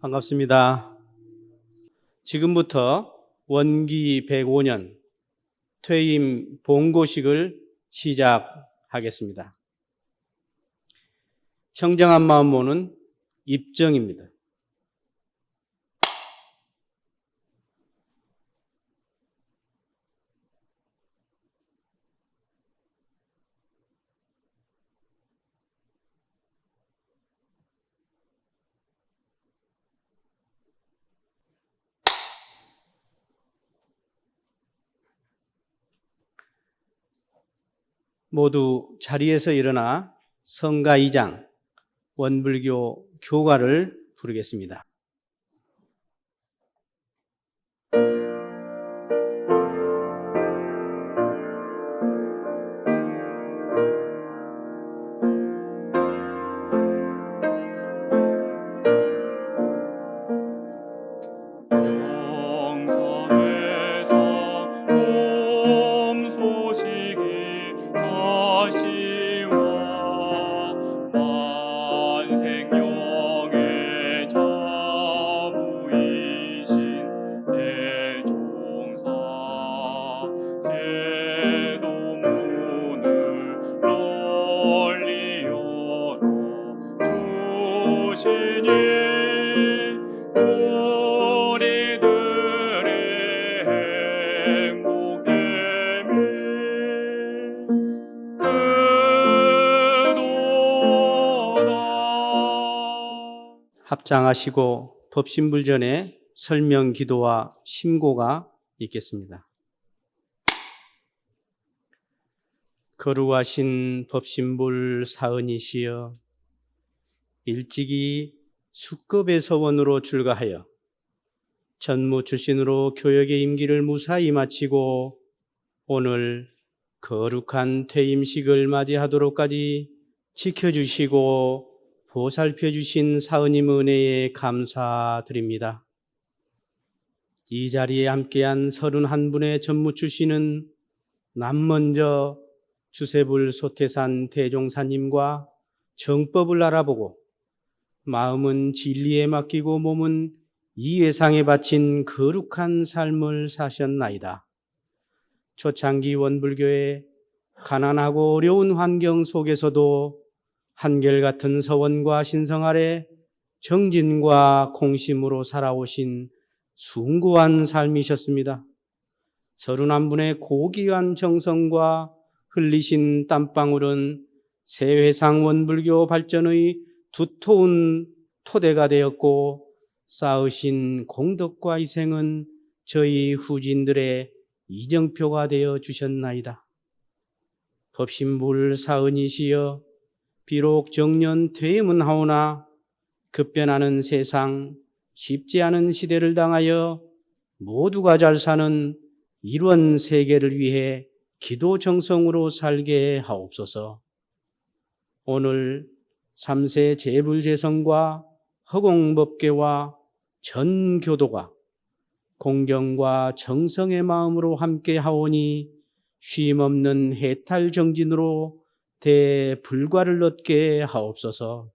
반갑습니다. 지금부터 원기 105년 퇴임 봉고식을 시작하겠습니다. 청정한 마음 모는 입정입니다. 모두 자리에서 일어나 성가 2장 원불교 교가를 부르겠습니다. 합장하시고 법신불 전에 설명 기도와 심고가 있겠습니다. 거룩하신 법신불 사은이시여, 일찍이 숙급의 서원으로 출가하여 전무 출신으로 교역의 임기를 무사히 마치고 오늘 거룩한 퇴임식을 맞이하도록까지 지켜주시고 보살펴 주신 사은님 은혜에 감사드립니다. 이 자리에 함께한 31분의 전무 출신은 남먼저 주세불 소태산 대종사님과 정법을 알아보고 마음은 진리에 맡기고 몸은 이 예상에 바친 거룩한 삶을 사셨나이다. 초창기 원불교의 가난하고 어려운 환경 속에서도 한결같은 서원과 신성 아래 정진과 공심으로 살아오신 숭고한 삶이셨습니다. 31분의 고귀한 정성과 흘리신 땀방울은 세회상 원불교 발전의 두터운 토대가 되었고, 쌓으신 공덕과 희생은 저희 후진들의 이정표가 되어 주셨나이다. 법신불 사은이시여, 비록 정년 퇴임은 하오나 급변하는 세상, 쉽지 않은 시대를 당하여 모두가 잘 사는 이런 세계를 위해 기도 정성으로 살게 하옵소서. 오늘 3세 재불재성과 허공법계와 전교도가 공경과 정성의 마음으로 함께 하오니 쉼없는 해탈정진으로 대불과를 얻게 하옵소서.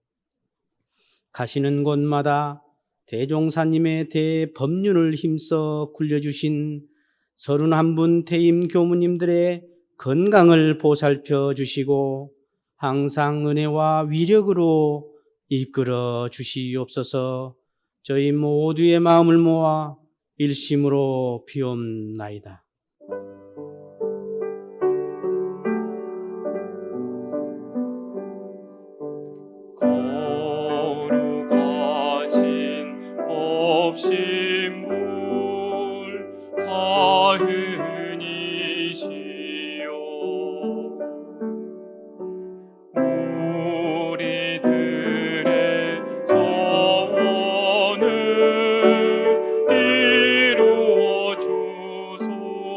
가시는 곳마다 대종사님의 대법륜을 힘써 굴려주신 31분 퇴임 교무님들의 건강을 보살펴 주시고 항상 은혜와 위력으로 이끌어 주시옵소서. 저희 모두의 마음을 모아 일심으로 비옵나이다. 거룩하신 법신불 사은이시여, 우리들의 소원을 이루어 주소서.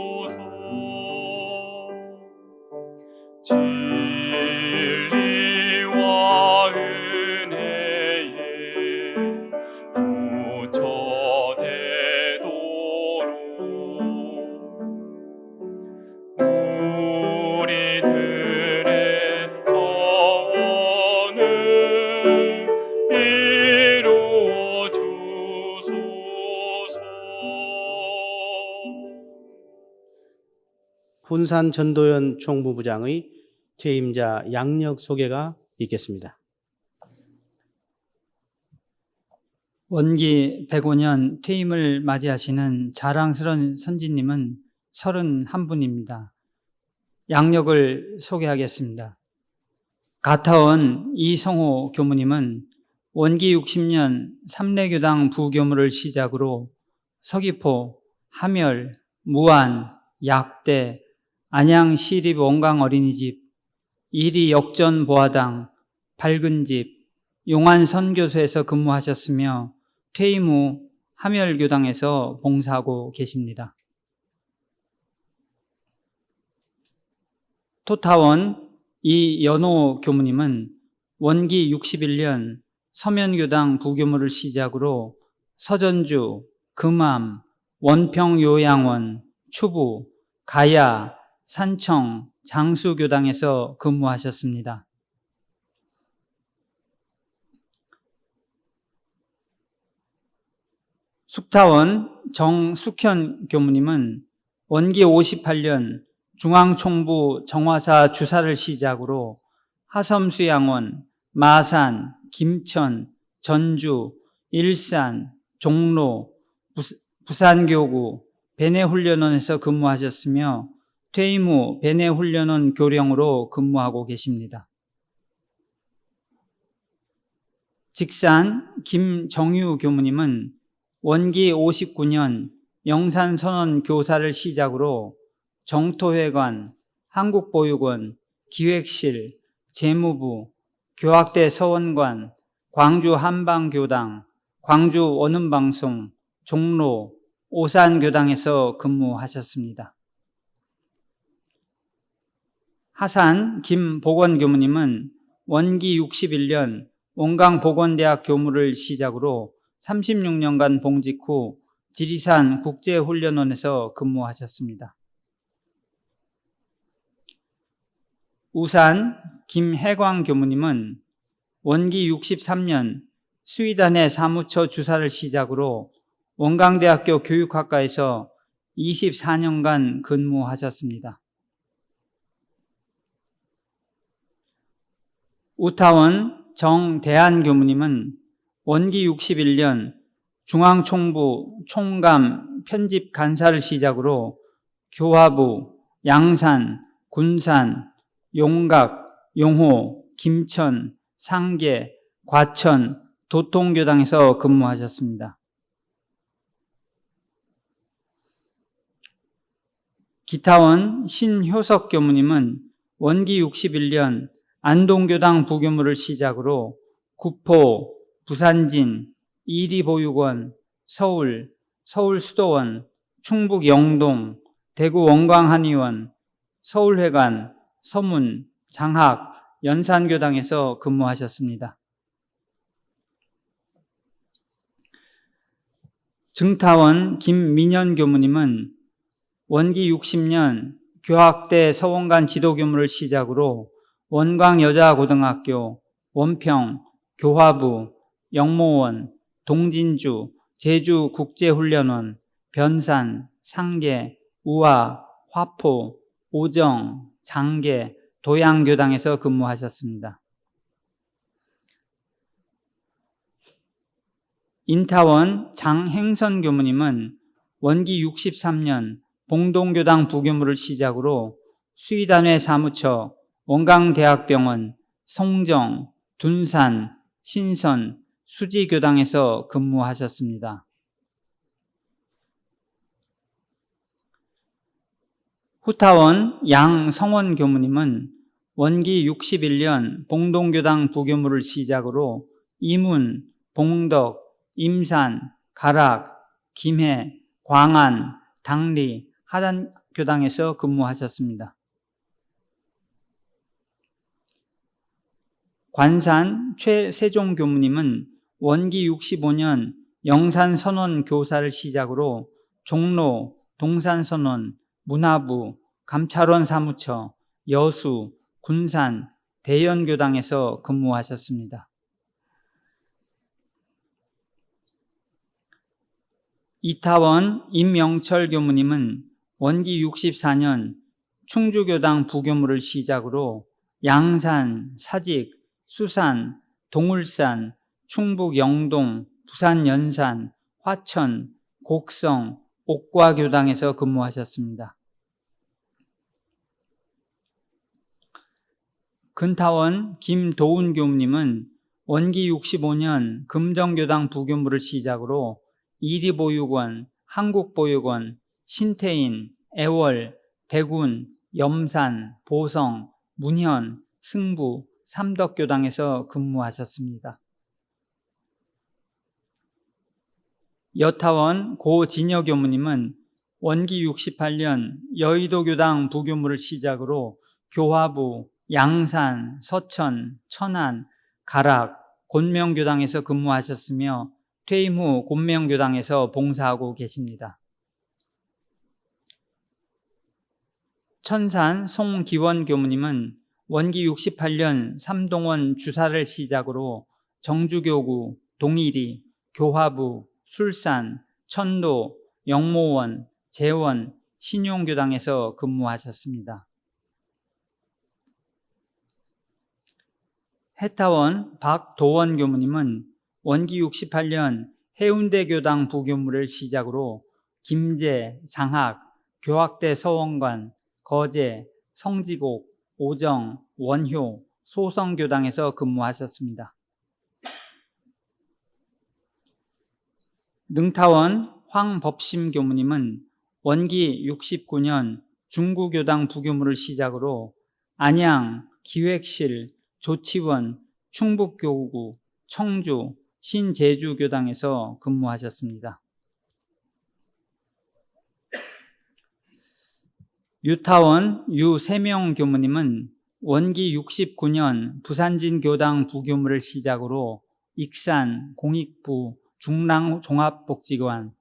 군산 전도연 총무부장의 퇴임자 양력 소개가 있겠습니다. 원기 105년 퇴임을 맞이하시는 자랑스러운 선지님은 31분입니다. 양력을 소개하겠습니다. 가타원 이성호 교무님은 원기 60년 삼례교당 부교무를 시작으로 서귀포, 함열, 무안, 약대, 안양 시립 원강 어린이집, 이리 역전 보화당, 밝은집, 용안 선교소에서 근무하셨으며 퇴임 후 함열교당에서 봉사하고 계십니다. 토타원 이연호 교무님은 원기 61년 서면교당 부교무를 시작으로 서전주, 금암, 원평요양원, 추부, 가야, 산청, 장수교당에서 근무하셨습니다. 숙타원 정숙현 교무님은 원기 58년 중앙총부 정화사 주사를 시작으로 하섬수양원, 마산, 김천, 전주, 일산, 종로, 부산교구, 베네훈련원에서 근무하셨으며 퇴임 후 베네훈련원 교령으로 근무하고 계십니다. 직산 김정유 교무님은 원기 59년 영산선언 교사를 시작으로 정토회관, 한국보육원, 기획실, 재무부, 교학대 서원관, 광주 한방교당, 광주 원음방송, 종로, 오산교당에서 근무하셨습니다. 하산 김보건 교무님은 원기 61년 원광보건대학 교무를 시작으로 36년간 봉직 후 지리산 국제훈련원에서 근무하셨습니다. 우산 김혜광 교무님은 원기 63년 수의단의 사무처 주사를 시작으로 원광대학교 교육학과에서 24년간 근무하셨습니다. 우타원 정대한 교무님은 원기 61년 중앙총부 총감 편집 간사를 시작으로 교화부, 양산, 군산, 용각, 용호, 김천, 상계, 과천, 도통교당에서 근무하셨습니다. 기타원 신효석 교무님은 원기 61년 안동교당 부교무를 시작으로 구포, 부산진, 이리보육원, 서울, 서울수도원, 충북 영동, 대구 원광한의원, 서울회관, 서문, 장학, 연산교당에서 근무하셨습니다. 증타원 김민현 교무님은 원기 60년 교학대 서원관 지도교무를 시작으로 원광여자고등학교, 원평, 교화부, 영모원, 동진주, 제주국제훈련원, 변산, 상계, 우화, 화포, 오정, 장계, 도양교당에서 근무하셨습니다. 인타원 장행선 교무님은 원기 63년 봉동교당 부교무를 시작으로 수의단회 사무처, 원광대학병원, 송정, 둔산, 신선, 수지교당에서 근무하셨습니다. 후타원 양성원 교무님은 원기 61년 봉동교당 부교무를 시작으로 이문, 봉덕, 임산, 가락, 김해, 광안, 당리, 하단교당에서 근무하셨습니다. 관산 최세종 교무님은 원기 65년 영산선원 교사를 시작으로 종로, 동산선원, 문화부, 감찰원 사무처, 여수, 군산, 대연교당에서 근무하셨습니다. 이타원 임영철 교무님은 원기 64년 충주교당 부교물을 시작으로 양산, 사직, 수산, 동울산, 충북 영동, 부산 연산, 화천, 곡성, 옥과교당에서 근무하셨습니다. 근타원 김도훈 교무님은 원기 65년 금정교당 부교물을 시작으로 이리보육원, 한국보육원, 신태인, 애월, 대군, 염산, 보성, 문현, 승부, 삼덕교당에서 근무하셨습니다. 여타원 고진여 교무님은 원기 68년 여의도교당 부교물을 시작으로 교화부, 양산, 서천, 천안, 가락, 곤명교당에서 근무하셨으며 퇴임 후 곤명교당에서 봉사하고 계십니다. 천산 송기원 교무님은 원기 68년 삼동원 주사를 시작으로 정주교구, 동일이, 교화부, 술산, 천도, 영모원, 재원, 신용교당에서 근무하셨습니다. 해타원 박도원 교무님은 원기 68년 해운대교당 부교물을 시작으로 김제, 장학, 교학대 서원관, 거제, 성지곡, 오정, 원효, 소성교당에서 근무하셨습니다. 능타원 황법심 교무님은 원기 69년 중구교당 부교물을 시작으로 안양, 기획실, 조치원, 충북교구, 청주, 신제주교당에서 근무하셨습니다. 유타원 유세명 교무님은 원기 69년 부산진교당 부교물을 시작으로 익산, 공익부, 중랑종합복지관,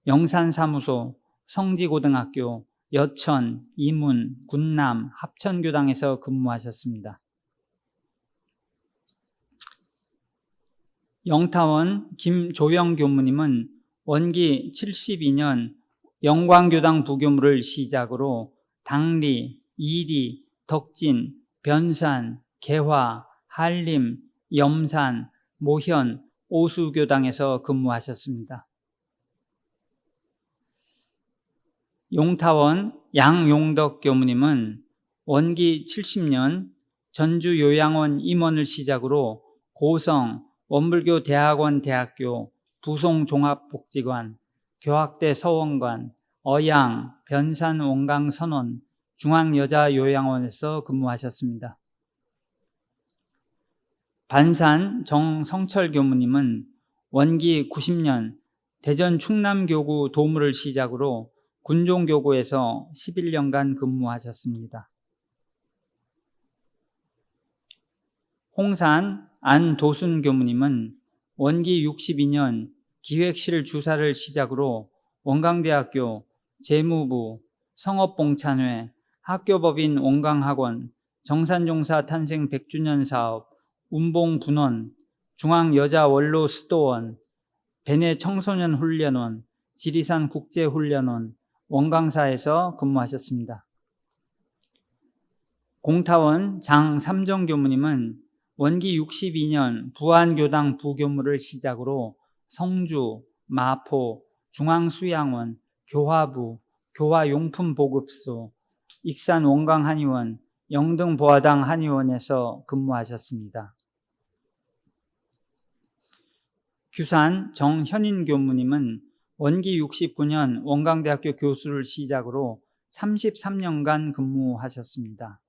영산사무소, 성지고등학교, 여천, 이문, 군남, 합천교당에서 근무하셨습니다. 영타원 김조영 교무님은 원기 72년 영광교당 부교물을 시작으로 당리, 이리, 덕진, 변산, 개화, 한림, 염산, 모현, 오수교당에서 근무하셨습니다. 용타원 양용덕 교무님은 원기 70년 전주요양원 임원을 시작으로 고성, 원불교 대학원 대학교, 부송종합복지관, 교학대 서원관, 어양, 변산 원강 선원, 중앙여자요양원에서 근무하셨습니다. 반산 정성철 교무님은 원기 90년 대전 충남교구 도무를 시작으로 군종교구에서 11년간 근무하셨습니다. 홍산 안도순 교무님은 원기 62년 기획실 주사를 시작으로 원광대학교, 재무부, 성업봉찬회, 학교법인 원광학원, 정산종사 탄생 100주년 사업, 운봉분원, 중앙여자원로수도원, 베네 청소년훈련원, 지리산 국제훈련원, 원광사에서 근무하셨습니다. 공타원 장삼정 교무님은 원기 62년 부안교당 부교물을 시작으로 성주, 마포, 중앙수양원, 교화부, 교화용품보급소, 익산 원광한의원, 영등보화당 한의원에서 근무하셨습니다. 규산 정현인 교무님은 원기 69년 원광대학교 교수를 시작으로 33년간 근무하셨습니다.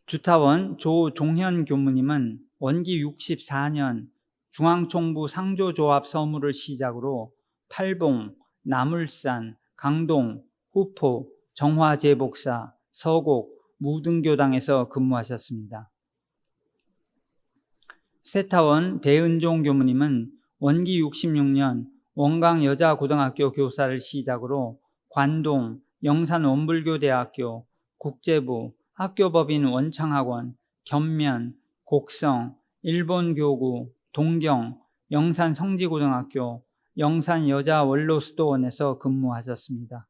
주타원 조종현 교무님은 원기 64년 중앙총부 상조조합 서무를 시작으로 팔봉, 나물산, 강동, 후포, 정화제복사, 서곡, 무등교당에서 근무하셨습니다. 세타원 배은종 교무님은 원기 66년 원광여자고등학교 교사를 시작으로 관동, 영산원불교대학교, 국제부, 학교법인 원창학원, 견면, 곡성, 일본교구, 동경, 영산성지고등학교, 영산여자원로수도원에서 근무하셨습니다.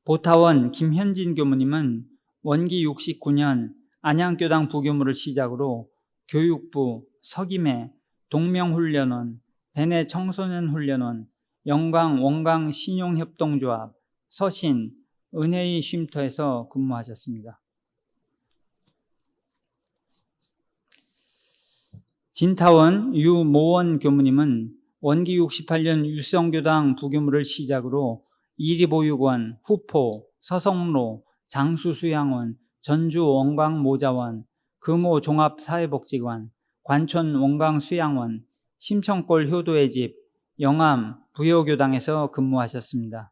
보타원 김현진 교무님은 원기 69년 안양교당 부교무를 시작으로 교육부, 서김회, 동명훈련원, 베네 청소년훈련원, 영광 원광 신용협동조합, 서신, 은혜의 쉼터에서 근무하셨습니다. 진타원 유모원 교무님은 원기 68년 유성교당 부교무를 시작으로 이리보육원, 후포, 서성로, 장수수양원, 전주 원광모자원, 금호 종합사회복지관, 관촌 원광수양원, 심청골 효도의 집, 영암 부여교당에서 근무하셨습니다.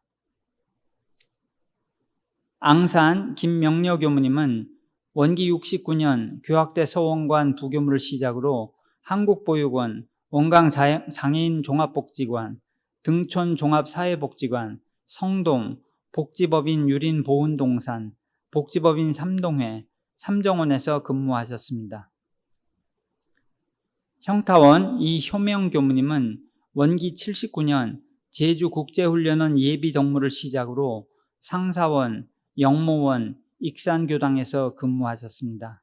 앙산 김명려 교무님은 원기 69년 교학대 서원관 부교무를 시작으로 한국보육원, 원광장애인 종합복지관, 등촌 종합사회복지관, 성동, 복지법인 유린보훈동산, 복지법인 삼동회, 삼정원에서 근무하셨습니다. 형타원 이효명 교무님은 원기 79년 제주국제훈련원 예비덕무를 시작으로 상사원, 영모원, 익산교당에서 근무하셨습니다.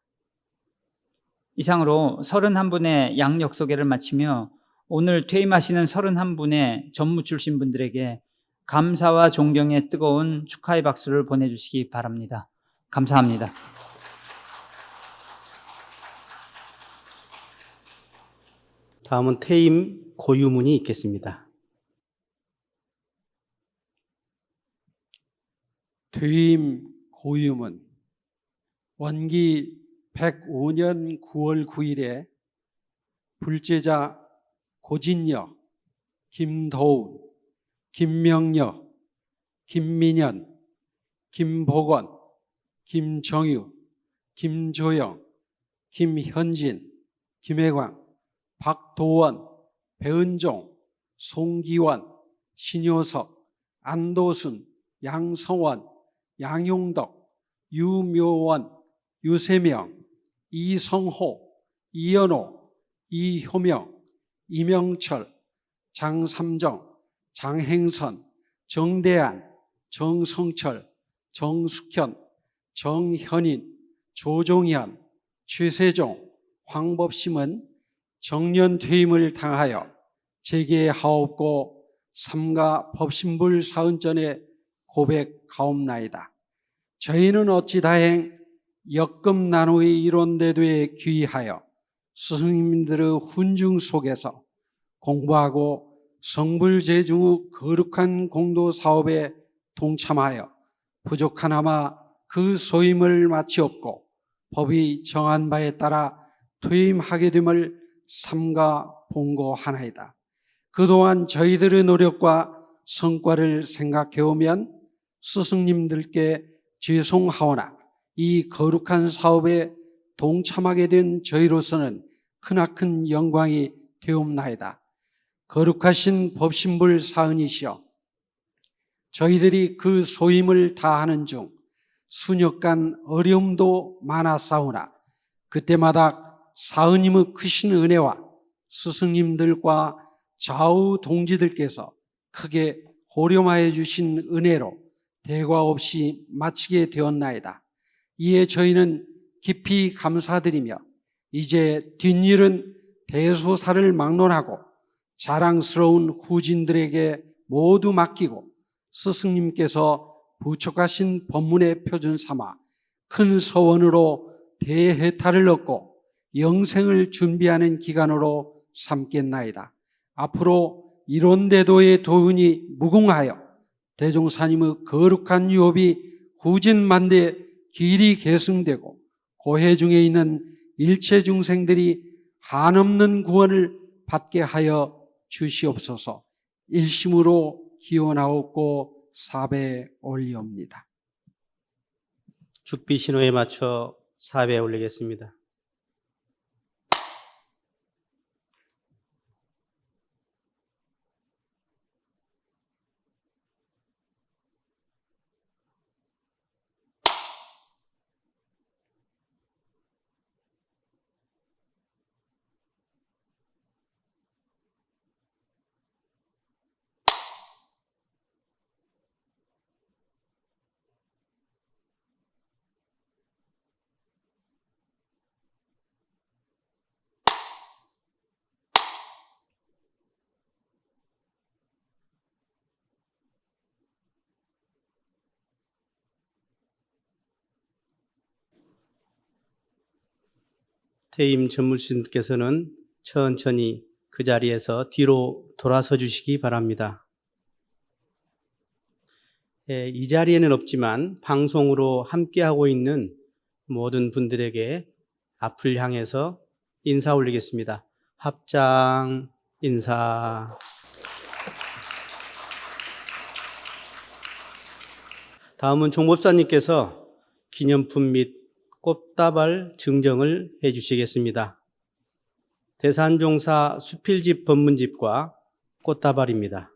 이상으로 31분의 양력 소개를 마치며 오늘 퇴임하시는 31분의 전무 출신 분들에게 감사와 존경의 뜨거운 축하의 박수를 보내주시기 바랍니다. 감사합니다. 다음은 퇴임 고유문이 있겠습니다. 퇴임 고유문. 원기 105년 9월 9일에 불제자 고진여, 김도운, 김명여, 김민현, 김복원, 김정유, 김조영, 김현진, 김혜광, 박도원, 배은종, 송기원, 신효석, 안도순, 양성원, 양용덕, 유묘원, 유세명, 이성호, 이연호, 이효명, 이명철, 장삼정, 장행선, 정대안, 정성철, 정숙현, 정현인, 조종현, 최세종, 황법심은 정년 퇴임을 당하여 재계하옵고 삼가 법신불 사은전에 고백하옵나이다. 저희는 어찌 다행 역금 나누의 이론대도에 귀의하여 스승님들의 훈중 속에서 공부하고 성불재중 거룩한 공도사업에 동참하여 부족하나마 그 소임을 마치옵고 법이 정한 바에 따라 퇴임하게 됨을 삼가 본고하나이다. 그동안 저희들의 노력과 성과를 생각해오면 스승님들께 죄송하오나 이 거룩한 사업에 동참하게 된 저희로서는 크나큰 영광이 되옵나이다. 거룩하신 법신불 사은이시여, 저희들이 그 소임을 다하는 중 수년간 어려움도 많았사오나 그때마다 사은님의 크신 은혜와 스승님들과 좌우 동지들께서 크게 호렴하여 주신 은혜로 대과 없이 마치게 되었나이다. 이에 저희는 깊이 감사드리며 이제 뒷일은 대소사를 막론하고 자랑스러운 후진들에게 모두 맡기고 스승님께서 부촉하신 법문의 표준 삼아 큰 서원으로 대해탈을 얻고 영생을 준비하는 기간으로 삼겠나이다. 앞으로 이론대도의 도운이 무궁하여 대종사님의 거룩한 유업이 후진만대 길이 계승되고 고해 중에 있는 일체 중생들이 한없는 구원을 받게 하여 주시옵소서. 일심으로 기원하옵고 사배 올리옵니다. 죽비 신호에 맞춰 사배 올리겠습니다. 퇴임 전무실께서는 천천히 그 자리에서 뒤로 돌아서 주시기 바랍니다. 이 자리에는 없지만 방송으로 함께하고 있는 모든 분들에게 앞을 향해서 인사 올리겠습니다. 합장 인사. 다음은 종법사님께서 기념품 및 꽃다발 증정을 해 주시겠습니다. 대산종사 수필집 법문집과 꽃다발입니다.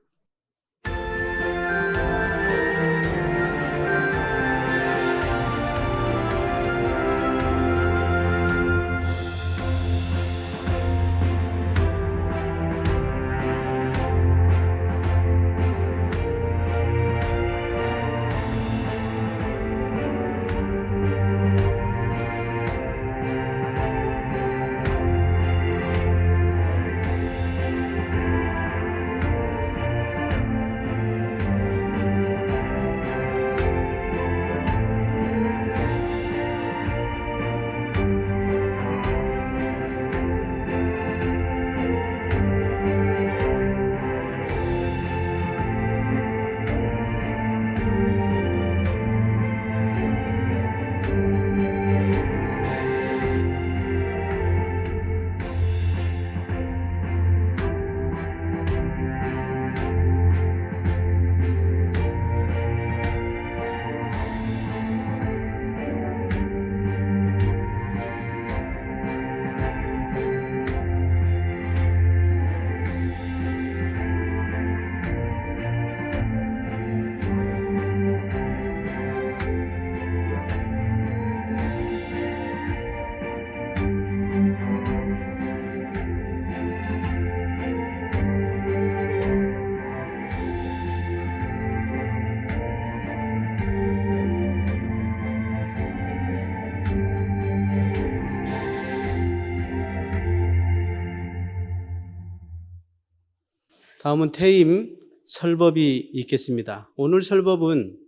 다음은 퇴임 설법이 있겠습니다. 오늘 설법은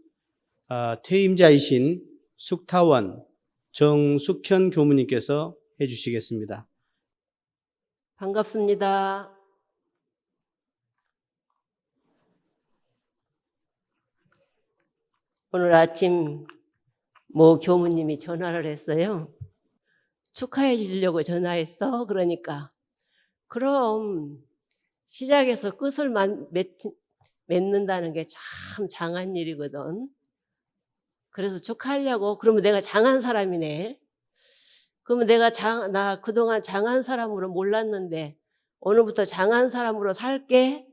퇴임자이신 숙타원 정숙현 교무님께서 해주시겠습니다. 반갑습니다. 오늘 아침 모 교무님이 전화를 했어요. 축하해 주려고 전화했어. 그러니까 그럼 시작해서 끝을 맺는다는 게 참 장한 일이거든. 그래서 축하하려고. 그러면 내가 장한 사람이네. 그러면 나 그동안 장한 사람으로 몰랐는데 오늘부터 장한 사람으로 살게.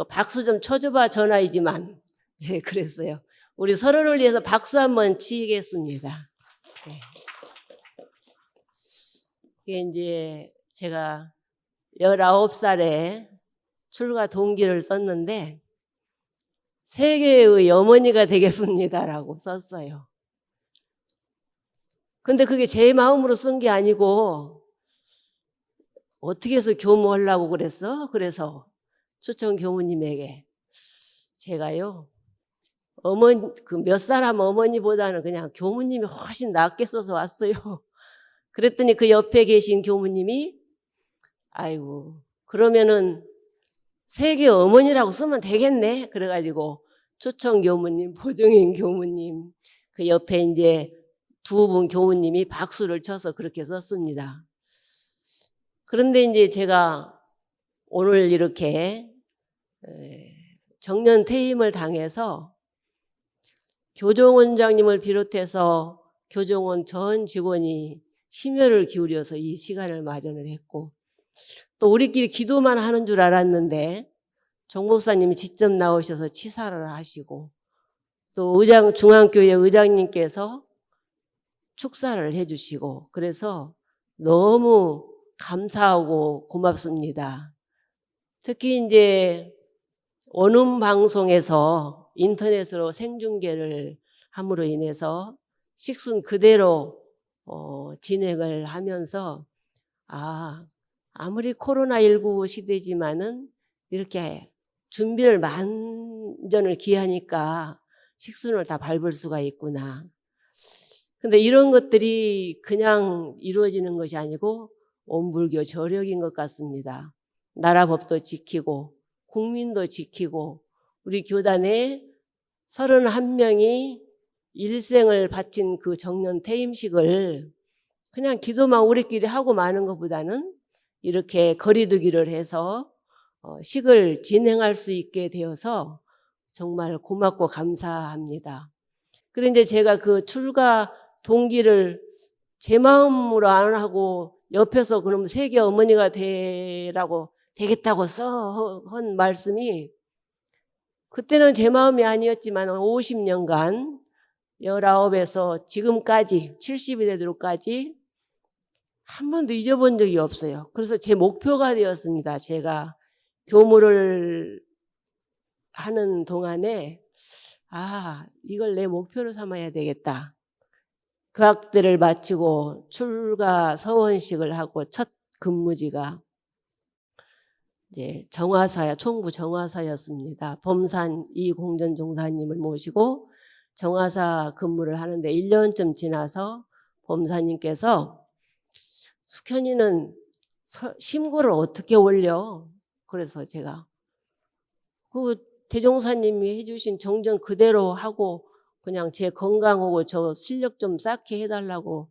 박수 좀 쳐줘봐. 전화이지만. 네, 그랬어요. 우리 서로를 위해서 박수 한번 치겠습니다. 네. 이게 이제 제가 19살에 출가 동기를 썼는데 세계의 어머니가 되겠습니다라고 썼어요. 근데 그게 제 마음으로 쓴 게 아니고 어떻게 해서 교무하려고 그랬어? 그래서 추천 교무님에게 제가요 몇 사람 어머니보다는 그냥 교무님이 훨씬 낫게 써서 왔어요. 그랬더니 그 옆에 계신 교무님이 아이고 그러면은 세계 어머니라고 쓰면 되겠네. 그래가지고 추천 교무님, 보정인 교무님, 그 옆에 이제 두 분 교무님이 박수를 쳐서 그렇게 썼습니다. 그런데 이제 제가 오늘 이렇게 정년 퇴임을 당해서 교정원장님을 비롯해서 교정원 전 직원이 심혈을 기울여서 이 시간을 마련을 했고 또 우리끼리 기도만 하는 줄 알았는데 정 목사님이 직접 나오셔서 치사를 하시고 또 중앙교회 의장님께서 축사를 해주시고 그래서 너무 감사하고 고맙습니다. 특히 이제 원음 방송에서 인터넷으로 생중계를 함으로 인해서 식순 그대로 진행을 하면서 아무리 코로나19 시대지만은 이렇게 준비를 만전을 기하니까 식순을 다 밟을 수가 있구나. 근데 이런 것들이 그냥 이루어지는 것이 아니고 온불교 저력인 것 같습니다. 나라 법도 지키고 국민도 지키고 우리 교단에 31명이 일생을 바친 그 정년 퇴임식을 그냥 기도만 우리끼리 하고 마는 것보다는 이렇게 거리두기를 해서 식을 진행할 수 있게 되어서 정말 고맙고 감사합니다. 그런데 제가 그 출가 동기를 제 마음으로 안 하고 옆에서 그럼 세계 어머니가 되겠다고 한 말씀이 그때는 제 마음이 아니었지만 50년간 19에서 지금까지 70이 되도록까지 한 번도 잊어본 적이 없어요. 그래서 제 목표가 되었습니다. 제가 교무를 하는 동안에 이걸 내 목표로 삼아야 되겠다. 그 학대를 마치고 출가 서원식을 하고 첫 근무지가 이제 총부 정화사였습니다. 범산 이공전 종사님을 모시고 정화사 근무를 하는데 1년쯤 지나서 범사님께서 숙현이는 심고를 어떻게 올려? 그래서 제가 그 대종사님이 해주신 정전 그대로 하고 그냥 제 건강하고 저 실력 좀 쌓게 해달라고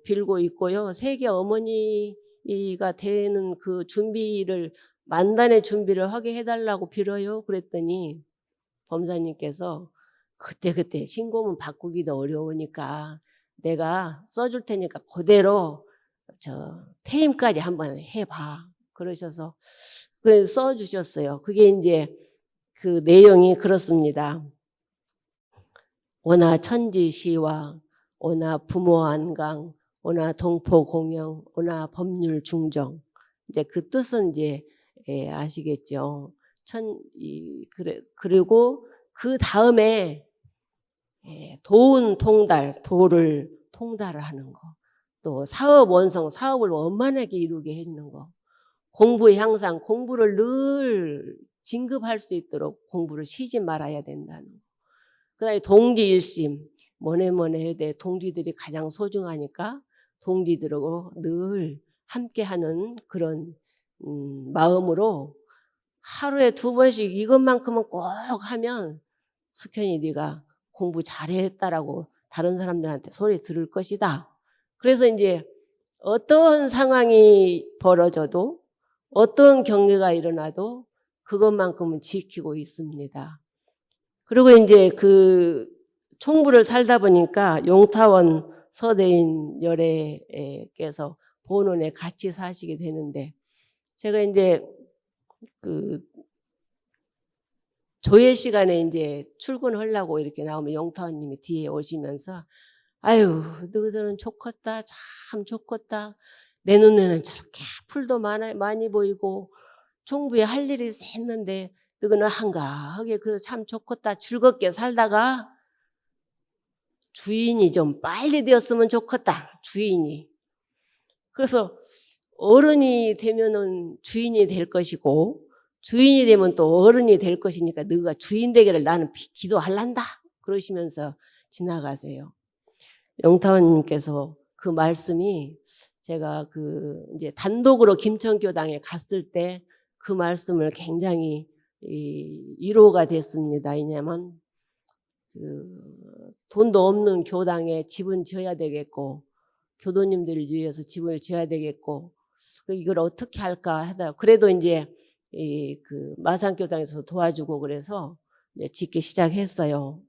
빌고 있고요. 세계 어머니가 되는 그 준비를 만단의 준비를 하게 해달라고 빌어요. 그랬더니 범사님께서 그때 신고문 바꾸기도 어려우니까 내가 써줄 테니까 그대로 저 퇴임까지 한번 해봐. 그러셔서 그 써주셨어요. 그게 이제 그 내용이 그렇습니다. 오나 천지시와 오나 부모 안강 오나 동포 공영 오나 법률 중정 이제 그 뜻은 이제 아시겠죠. 그리고 그 다음에 도운 통달 도를 통달하는 거 또 사업 원성 사업을 원만하게 이루게 해주는 거 공부 향상 공부를 늘 진급할 수 있도록 공부를 쉬지 말아야 된다는 거. 그다음에 동지일심 뭐네 해도 동지들이 가장 소중하니까 동지들하고 늘 함께하는 그런 마음으로 하루에 2번씩 이것만큼은 꼭 하면 숙현이 네가 공부 잘했다라고 다른 사람들한테 소리 들을 것이다. 그래서 이제 어떤 상황이 벌어져도 어떤 경계가 일어나도 그것만큼은 지키고 있습니다. 그리고 이제 그 총부를 살다 보니까 용타원 서대인 열애께서 본원에 같이 사시게 되는데 제가 이제 그 조회 시간에 이제 출근하려고 이렇게 나오면 용타원님이 뒤에 오시면서 아유 너희들은 좋겠다 참 좋겠다 내 눈에는 저렇게 풀도 많이 보이고 총부에 할 일이 있는데 너희는 한가하게 그래서 참 좋겠다 즐겁게 살다가 주인이 좀 빨리 되었으면 좋겠다 주인이. 그래서 어른이 되면은 주인이 될 것이고 주인이 되면 또 어른이 될 것이니까 너가 주인 되기를 나는 기도할란다 그러시면서 지나가세요. 영타원님께서 그 말씀이 제가 그 이제 단독으로 김천교당에 갔을 때 그 말씀을 굉장히 위로가 됐습니다. 왜냐하면 그 돈도 없는 교당에 집은 지어야 되겠고 교도님들을 위해서 집을 지어야 되겠고 이걸 어떻게 할까 하다 그래도 이제 그 마산교당에서 도와주고 그래서 이제 짓기 시작했어요.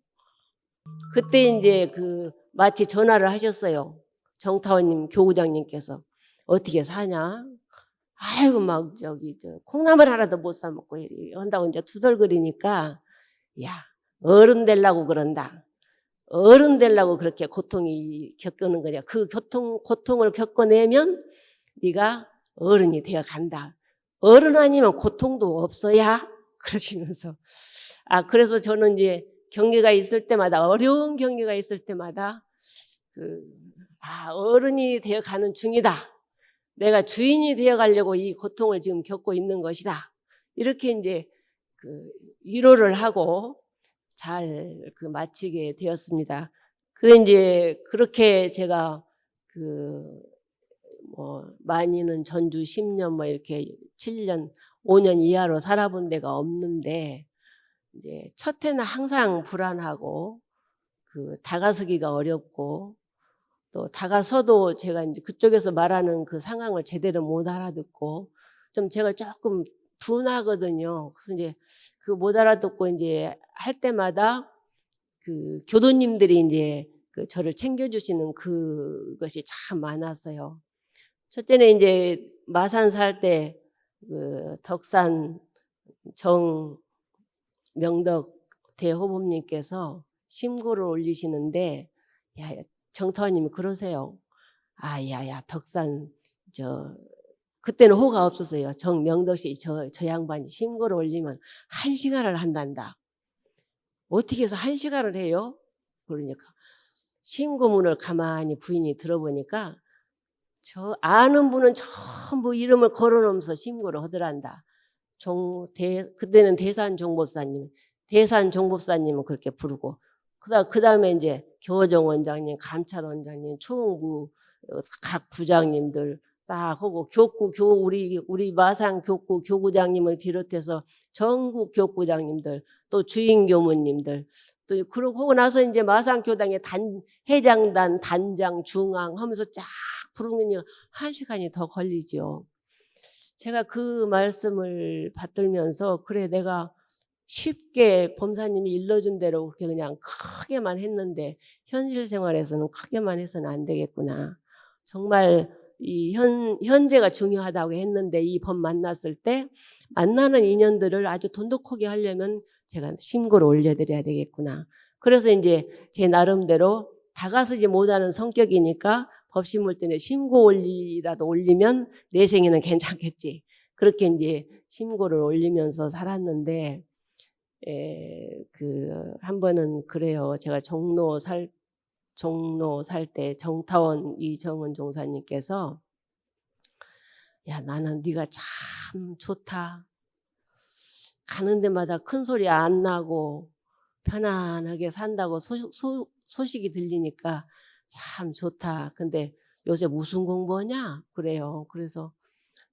그때 이제 그 마치 전화를 하셨어요. 정타원님 교구장님께서 어떻게 사냐? 아이고 막 콩나물 하나도 못 사 먹고 한다고 이제 투덜거리니까 야 어른 되려고 그런다. 어른 되려고 그렇게 고통이 겪는 거냐. 그 고통을 겪어내면 네가 어른이 되어 간다. 어른 아니면 고통도 없어야 그러시면서 그래서 저는 이제 경계가 있을 때마다 어려운 경계가 있을 때마다 어른이 되어 가는 중이다. 내가 주인이 되어 가려고 이 고통을 지금 겪고 있는 것이다. 이렇게 이제 위로를 하고 잘 마치게 되었습니다. 그래 이제 그렇게 제가 많이는 전주 10년 뭐 이렇게 7년, 5년 이하로 살아본 데가 없는데 이제 첫 해는 항상 불안하고 다가서기가 어렵고 또 다가서도 제가 이제 그쪽에서 말하는 그 상황을 제대로 못 알아듣고 좀 제가 조금 둔하거든요. 그래서 이제 못 알아듣고 이제 할 때마다 교도님들이 이제 저를 챙겨주시는 그것이 참 많았어요. 첫째는 이제 마산 살 때 덕산 정명덕 대호범님께서 심고를 올리시는데, 야, 정타원님이 그러세요. 야야, 덕산, 그때는 호가 없었어요. 정명덕 씨, 저 양반이 심고를 올리면 1시간을 한단다. 어떻게 해서 1시간을 해요? 그러니까. 심고문을 가만히 부인이 들어보니까, 아는 분은 전부 이름을 걸어놓으면서 심고를 하더란다. 그때는 대산종법사님은 그렇게 부르고, 그 다음에 이제 교정원장님, 감찰원장님, 총무, 각 부장님들 딱 하고, 우리 마산 교구 교구장님을 비롯해서 전국 교구장님들, 또 주인교무님들, 또 그러고 나서 이제 마산 교당의 해장단, 단장, 중앙 하면서 쫙 부르면 1시간이 더 걸리죠. 제가 그 말씀을 받들면서 그래 내가 쉽게 범사님이 일러준 대로 그렇게 그냥 크게만 했는데 현실 생활에서는 크게만 해서는 안 되겠구나. 정말 이 현재가 중요하다고 했는데 이 법 만났을 때 만나는 인연들을 아주 돈독하게 하려면 제가 심고를 올려드려야 되겠구나. 그래서 이제 제 나름대로 다가서지 못하는 성격이니까 법심을 때는 심고 올리면 내 생에는 괜찮겠지. 그렇게 이제 심고를 올리면서 살았는데, 한 번은 그래요. 제가 종로 살 때 정타원 이정은 종사님께서 야, 나는 네가 참 좋다. 가는 데마다 큰 소리 안 나고 편안하게 산다고 소식이 들리니까 참 좋다. 근데 요새 무슨 공부하냐? 그래요. 그래서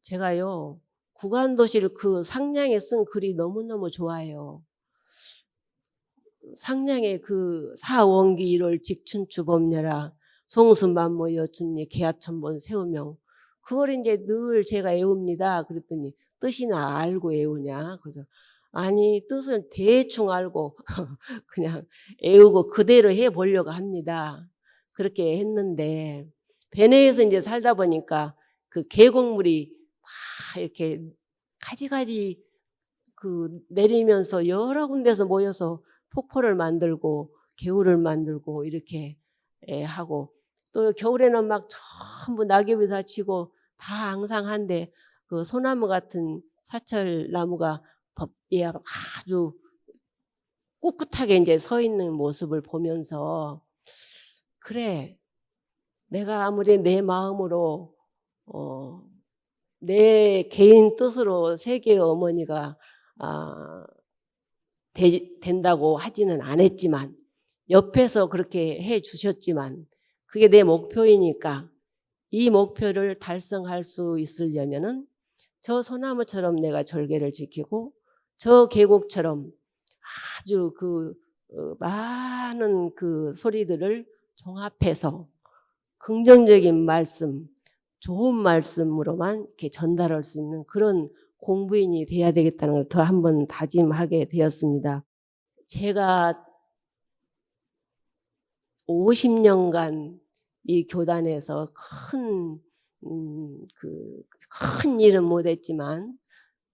제가요, 구간도실 상냥에 쓴 글이 너무너무 좋아요. 상냥의 사원기 1월 직춘추범녀라 송수만모 여춘니 계하천번 세우명, 그걸 이제 늘 제가 애웁니다. 그랬더니 뜻이나 알고 애우냐? 그래서 아니, 뜻을 대충 알고 그냥 애우고 그대로 해보려고 합니다. 그렇게 했는데 베네에서 이제 살다 보니까 계곡물이 막 이렇게 가지가지 내리면서 여러 군데서 모여서 폭포를 만들고 개울을 만들고 이렇게 하고, 또 겨울에는 막 전부 낙엽이 다치고 다 앙상한데 소나무 같은 사철나무가 아주 꿋꿋하게 이제 서 있는 모습을 보면서 그래, 내가 아무리 내 마음으로 내 개인 뜻으로 세계의 어머니가 된다고 하지는 않았지만 옆에서 그렇게 해 주셨지만 그게 내 목표이니까 이 목표를 달성할 수 있으려면은 저 소나무처럼 내가 절개를 지키고 저 계곡처럼 아주 많은 소리들을 종합해서 긍정적인 말씀, 좋은 말씀으로만 이렇게 전달할 수 있는 그런 공부인이 돼야 되겠다는 걸 더 한 번 다짐하게 되었습니다. 제가 50년간 이 교단에서 큰 일은 못했지만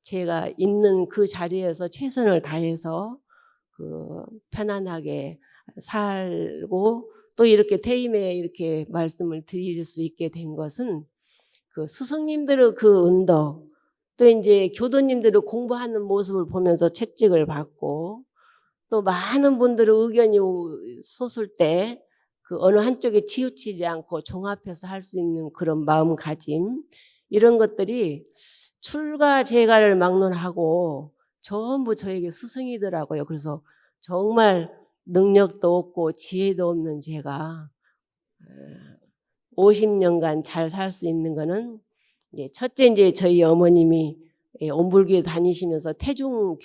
제가 있는 그 자리에서 최선을 다해서 편안하게 살고 또 이렇게 퇴임에 이렇게 말씀을 드릴 수 있게 된 것은 스승님들의 은덕, 또 이제 교도님들의 공부하는 모습을 보면서 채찍을 받고 또 많은 분들의 의견이 솟을 때 어느 한쪽에 치우치지 않고 종합해서 할 수 있는 그런 마음가짐, 이런 것들이 출가 재가를 막론하고 전부 저에게 스승이더라고요. 그래서 정말 능력도 없고 지혜도 없는 제가 50년간 잘 살 수 있는 거는 첫째 이제 저희 어머님이 온불교에 다니시면서 태중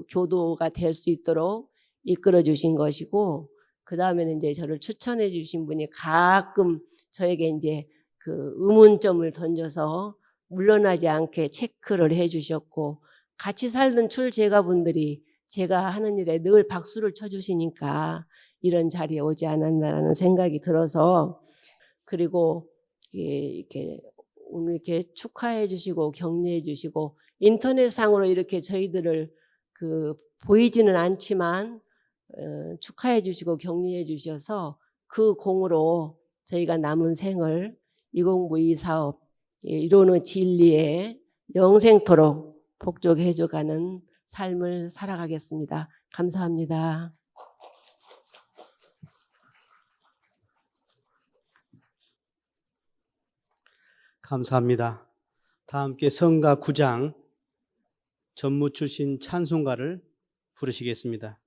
교도가 될 수 있도록 이끌어 주신 것이고, 그 다음에는 이제 저를 추천해 주신 분이 가끔 저에게 이제 그 의문점을 던져서 물러나지 않게 체크를 해 주셨고, 같이 살던 출제가분들이 제가 하는 일에 늘 박수를 쳐 주시니까 이런 자리에 오지 않았나라는 생각이 들어서, 그리고 이렇게 오늘 이렇게 축하해 주시고 격려해 주시고 인터넷상으로 이렇게 저희들을 보이지는 않지만 축하해 주시고 격려해 주셔서 그 공으로 저희가 남은 생을 2022 사업 이루는 진리에 영생토록 복족해 줘가는 삶을 살아가겠습니다. 감사합니다. 감사합니다. 다 함께 성가 9장 전무 출신 찬송가를 부르시겠습니다.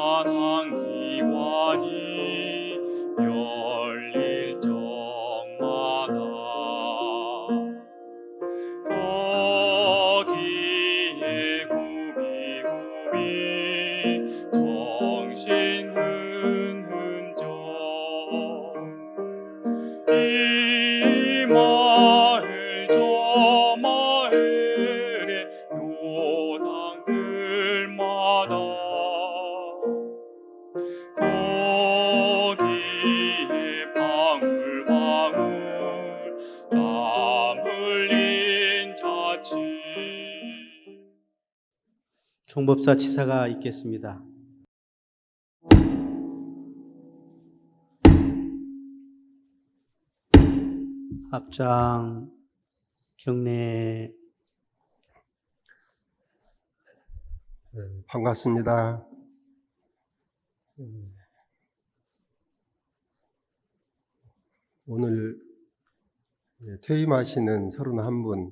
한 기관이 열릴 적마다 거기에 구비구비 정신 흔흔적 이 마을 저 마을의 교당들마다 거기에 방울방울 땀 흘린 자취. 종법사 치사가 있겠습니다. 합장 경례. 반갑습니다. 오늘 퇴임하시는 31분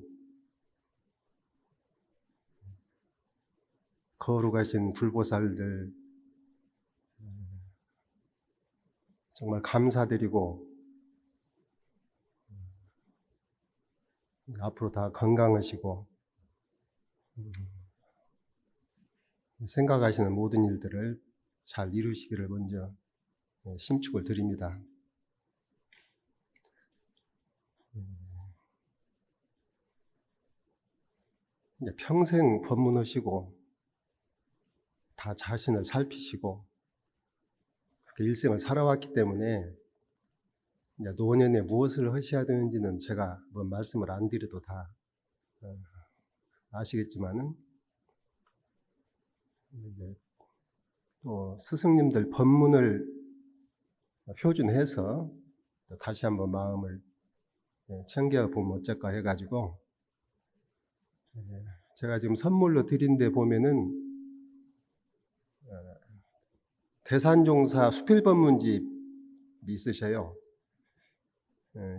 거룩하신 불보살들 정말 감사드리고 앞으로 다 건강하시고 생각하시는 모든 일들을 잘 이루시기를 먼저 심축을 드립니다. 평생 법문하시고 다 자신을 살피시고 일생을 살아왔기 때문에 노년에 무엇을 하셔야 되는지는 제가 뭐 말씀을 안 드려도 다 아시겠지만은 또 스승님들 법문을 표준해서 다시 한번 마음을 챙겨보면 어쩔까 해가지고 제가 지금 선물로 드린 데 보면은 대산종사 수필법문집이 있으셔요.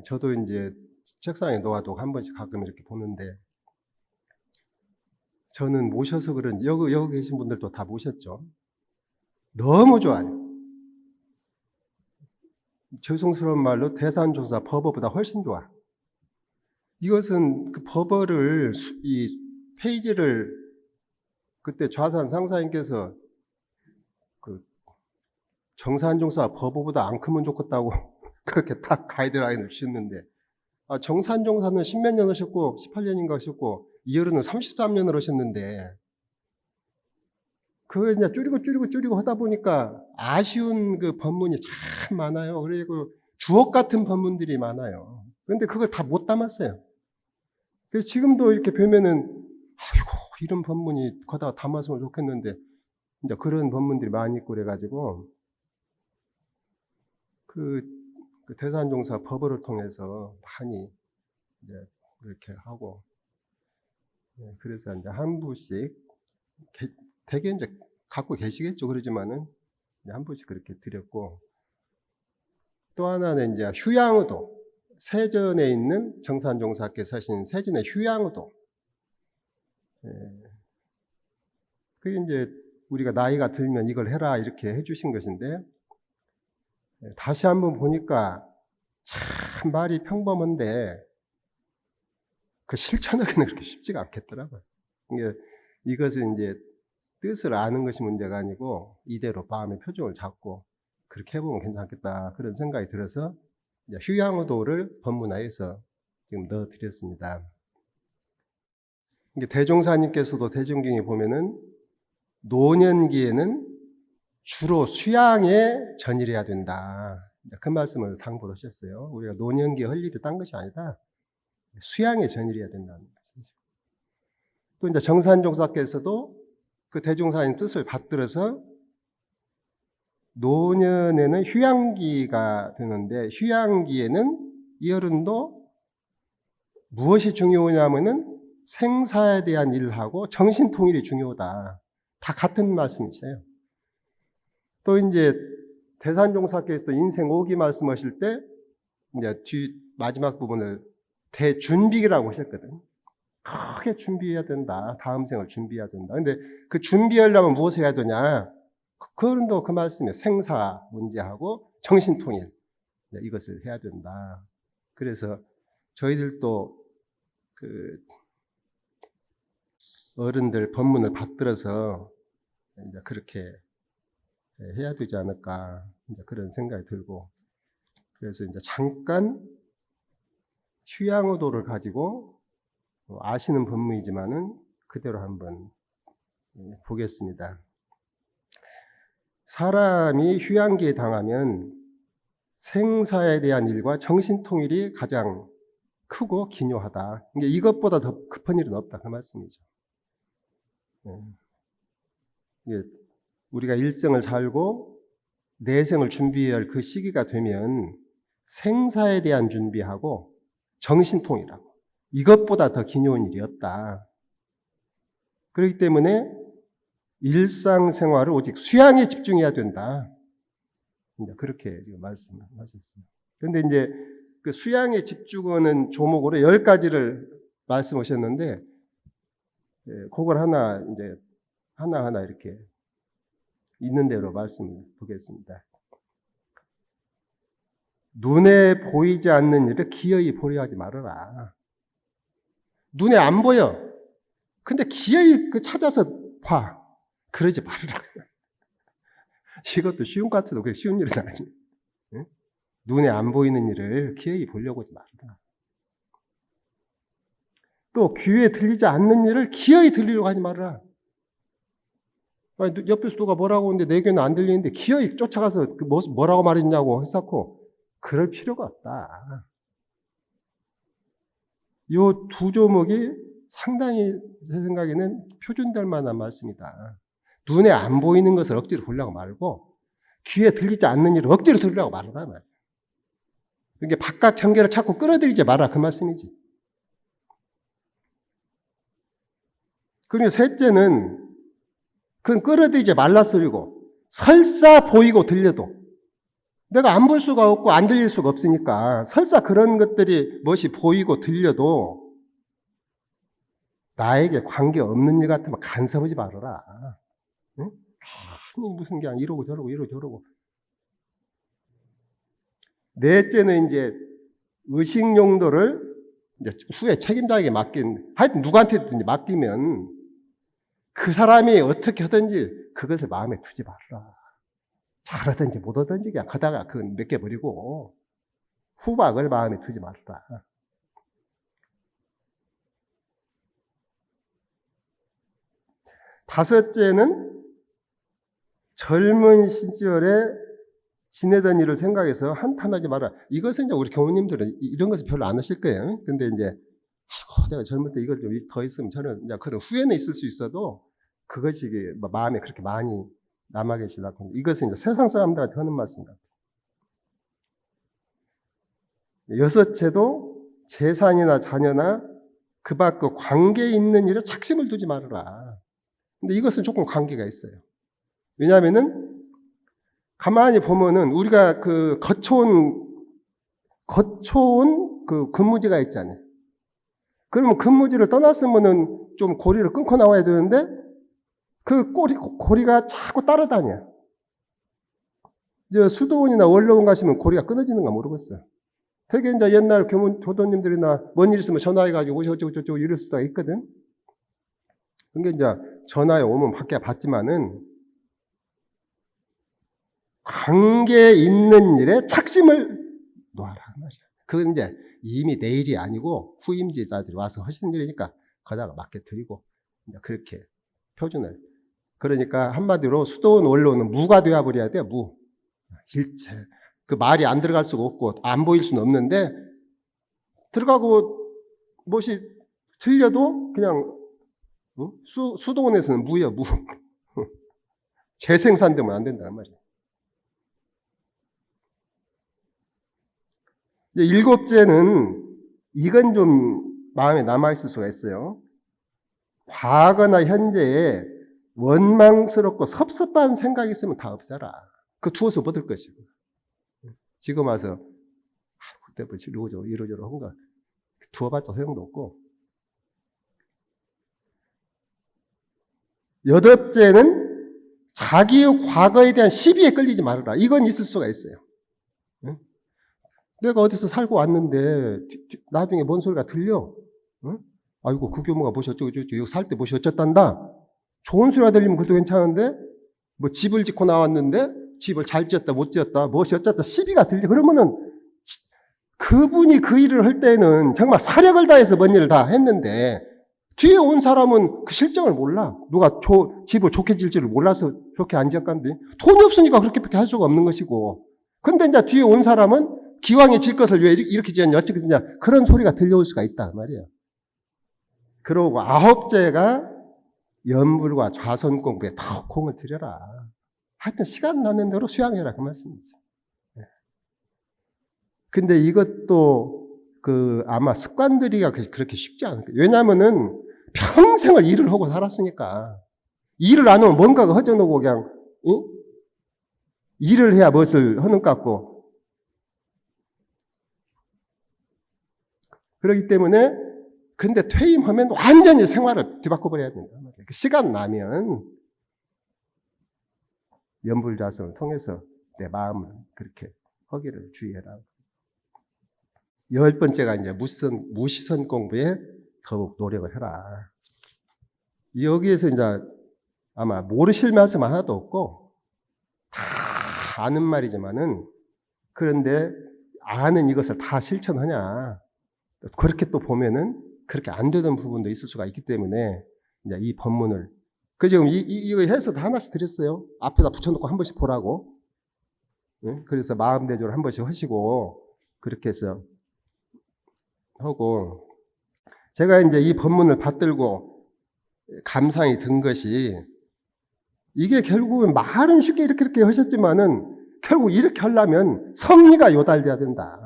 저도 이제 책상에 놓아두고 한 번씩 가끔 이렇게 보는데 저는 모셔서 그런지 여기 계신 분들도 다 모셨죠. 너무 좋아요. 죄송스러운 말로 대산종사 법어보다 훨씬 좋아. 이것은 그 법어를 이 페이지를 그때 좌산 상사님께서 그 정산종사 법어보다 안 크면 좋겠다고 그렇게 딱 가이드라인을 주셨는데 정산종사는 10몇 년 하셨고 18년인가 하셨고 이어르는 33년을 하셨는데 그걸 이제 줄이고 하다 보니까 아쉬운 그 법문이 참 많아요. 그리고 주옥 같은 법문들이 많아요. 그런데 그걸 다 못 담았어요. 그래서 지금도 이렇게 보면은 아이고 이런 법문이 거기다가 담았으면 좋겠는데 이제 그런 법문들이 많이 있고 그래가지고 그 대산종사 법어를 통해서 많이 이제 이렇게 하고 그래서 이제 한 부씩 되게 이제 갖고 계시겠죠. 그러지만은 한 분씩 그렇게 드렸고, 또 하나는 이제 휴양의도, 세전에 있는 정산종사께서 하신 세전의 휴양의도. 그게 이제 우리가 나이가 들면 이걸 해라 이렇게 해주신 것인데, 다시 한번 보니까 참 말이 평범한데 그 실천하기는 그렇게 쉽지가 않겠더라고요. 이것은 이제 뜻을 아는 것이 문제가 아니고 이대로 마음의 표정을 잡고 그렇게 해보면 괜찮겠다 그런 생각이 들어서 이제 휴양의도를 법문화해서 지금 넣어드렸습니다. 대종사님께서도 대종경에 보면은 노년기에는 주로 수양에 전일해야 된다. 그 말씀을 당부를 하셨어요. 우리가 노년기에 할 일이 딴 것이 아니다. 수양에 전일해야 된다는 말씀이죠. 또 이제 정산종사께서도 그 대종사님 뜻을 받들어서 노년에는 휴양기가 되는데 휴양기에는 이 어른도 무엇이 중요하냐면은 생사에 대한 일하고 정신통일이 중요하다. 다 같은 말씀이세요. 또 이제 대산종사께서도 인생 5기 말씀하실 때 이제 뒤 마지막 부분을 대준비라고 하셨거든. 크게 준비해야 된다. 다음 생을 준비해야 된다. 근데 그 준비하려면 무엇을 해야 되냐? 그런도 그 말씀이에요. 생사 문제하고 정신통일. 이것을 해야 된다. 그래서 저희들도 그 어른들 법문을 받들어서 이제 그렇게 해야 되지 않을까. 이제 그런 생각이 들고. 그래서 이제 잠깐 휴양의도를 가지고 아시는 법문이지만은 그대로 한번 보겠습니다. 사람이 휴양기에 당하면 생사에 대한 일과 정신통일이 가장 크고 기묘하다. 이것보다 더 급한 일은 없다. 그 말씀이죠. 우리가 일생을 살고 내생을 준비해야 할 그 시기가 되면 생사에 대한 준비하고 정신통일하고 이것보다 더 기묘한 일이 없다. 그렇기 때문에 일상생활을 오직 수양에 집중해야 된다. 그렇게 말씀하셨어요. 그런데 이제 그 수양에 집중하는 조목으로 10가지를 말씀하셨는데, 그걸 하나하나 이렇게 있는 대로 말씀을 보겠습니다. 눈에 보이지 않는 일을 기어이 보려 하지 말아라. 눈에 안 보여. 근데 기어이 찾아서 봐. 그러지 말아라. 이것도 쉬운 것 같아도 그게 쉬운 일은 아니에요. 응? 눈에 안 보이는 일을 기어이 보려고 하지 말아라. 또 귀에 들리지 않는 일을 기어이 들리려고 하지 말아라. 옆에서 누가 뭐라고 하는데 내 귀는 안 들리는데 기어이 쫓아가서 뭐라고 말했냐고 했었고 그럴 필요가 없다. 이 두 조목이 상당히 제 생각에는 표준될 만한 말씀이다. 눈에 안 보이는 것을 억지로 보려고 말고 귀에 들리지 않는 일을 억지로 들으려고 말하라 말이야. 이게 바깥 경계를 자꾸 끌어들이지 마라 그 말씀이지. 그리고 셋째는 그건 끌어들이지 말라 소리고 설사 보이고 들려도 내가 안 볼 수가 없고 안 들릴 수가 없으니까 설사 그런 것들이 무엇이 보이고 들려도 나에게 관계없는 일 같으면 간섭하지 말아라. 응? 무슨 게 이러고 저러고. 넷째는 이제 의식 용도를 이제 후에 책임자에게 하여튼 누구한테든지 맡기면 그 사람이 어떻게 하든지 그것을 마음에 두지 말아라. 잘하든지 못하든지 그냥 하다가 그건 맡겨버리고 후박을 마음에 두지 말아라. 다섯째는 젊은 시절에 지내던 일을 생각해서 한탄하지 마라. 이것은 이제 우리 교우님들은 이런 것을 별로 안 하실 거예요. 근데 이제 내가 젊을 때 이것 좀 더 있으면 저는 이제 그런 후회는 있을 수 있어도 그것이 마음에 그렇게 많이 남아 계시다고. 이것은 이제 세상 사람들한테 하는 말씀 같아요. 여섯째도 재산이나 자녀나 그 밖의 관계에 있는 일에 착심을 두지 말아라. 근데 이것은 조금 관계가 있어요. 왜냐하면은 가만히 보면은 우리가 그 거쳐온 그 근무지가 있잖아요. 그러면 근무지를 떠났으면은 좀 고리를 끊고 나와야 되는데 그 고리가 자꾸 따라다녀. 이제 수도원이나 원로원 가시면 고리가 끊어지는가 모르겠어요. 되게 이제 옛날 교도님들이나 뭔 일 있으면 전화해가지고 어쩌고 이럴 수가 있거든. 그게 이제 전화에 오면 밖에 받지만은 관계 있는 일에 착심을 놓아라 말이야. 그건 이제 이미 내 일이 아니고 후임지자들이 와서 하시는 일이니까 거다가 맡겨드리고 이제 그렇게 표준을. 그러니까 한마디로 수도원 원로는 무가 되어버려야 돼. 무. 일체. 그 말이 안 들어갈 수가 없고 안 보일 수는 없는데 들어가고 무엇이 들려도 그냥 수도원에서는 무야 무. 재생산되면 안 된다는 말이야. 일곱째는 이건 좀 마음에 남아있을 수가 있어요. 과거나 현재에 원망스럽고 섭섭한 생각이 있으면 다 없애라. 그 두어서 못 들 것이고. 지금 와서 그때 뭐 이러저러 한가 두어봤자 소용도 없고. 여덟째는 자기의 과거에 대한 시비에 끌리지 말아라. 이건 있을 수가 있어요. 내가 어디서 살고 왔는데 나중에 뭔 소리가 들려? 아이고 그 교모가 뭐시 어쩌고 저쩌고 여기 살 때 뭐시 어쩌단다. 좋은 소리가 들리면 그것도 괜찮은데 뭐 집을 짓고 나왔는데 집을 잘 지었다 못 지었다 무엇이 어쩌다 시비가 들려. 그러면은 그분이 그 일을 할 때는 정말 사력을 다해서 뭔 일을 다 했는데 뒤에 온 사람은 그 실정을 몰라. 누가 집을 좋게 지을지를 몰라서 좋게 안 지었간데 돈이 없으니까 그렇게밖에 할 수가 없는 것이고. 근데 이제 뒤에 온 사람은 기왕에 질 것을 왜 이렇게 지었냐 어떻게 지냐 그런 소리가 들려올 수가 있다 말이야. 그러고 아홉째가 연불과 좌선 공부에 더 공을 들여라. 하여튼 시간 나는 대로 수양해라 그 말씀이지. 근데 이것도 아마 습관들이가 그렇게 쉽지 않을 거예요. 왜냐하면은 평생을 일을 하고 살았으니까 일을 안 하면 뭔가가 허전하고 그냥 일을 해야 무엇을 하는 것 같고. 그렇기 때문에 근데 퇴임하면 완전히 생활을 뒤바꿔 버려야 된다. 시간 나면 연불좌선을 통해서 내 마음을 그렇게 하기를 주의해라. 10번째가 이제 무시선 공부에 더욱 노력을 해라. 여기에서 이제 아마 모르실 말씀 하나도 없고 다 아는 말이지만은 그런데 아는 이것을 다 실천하냐. 그렇게 또 보면은 그렇게 안 되던 부분도 있을 수가 있기 때문에 이제 이 법문을 지금 이거 해서도 하나씩 드렸어요. 앞에다 붙여놓고 한 번씩 보라고. 그래서 마음 대조를 한 번씩 하시고 그렇게 해서 하고 제가 이제 이 법문을 받들고 감상이 든 것이 이게 결국은 말은 쉽게 이렇게 하셨지만은 결국 이렇게 하려면 성리가 요달돼야 된다.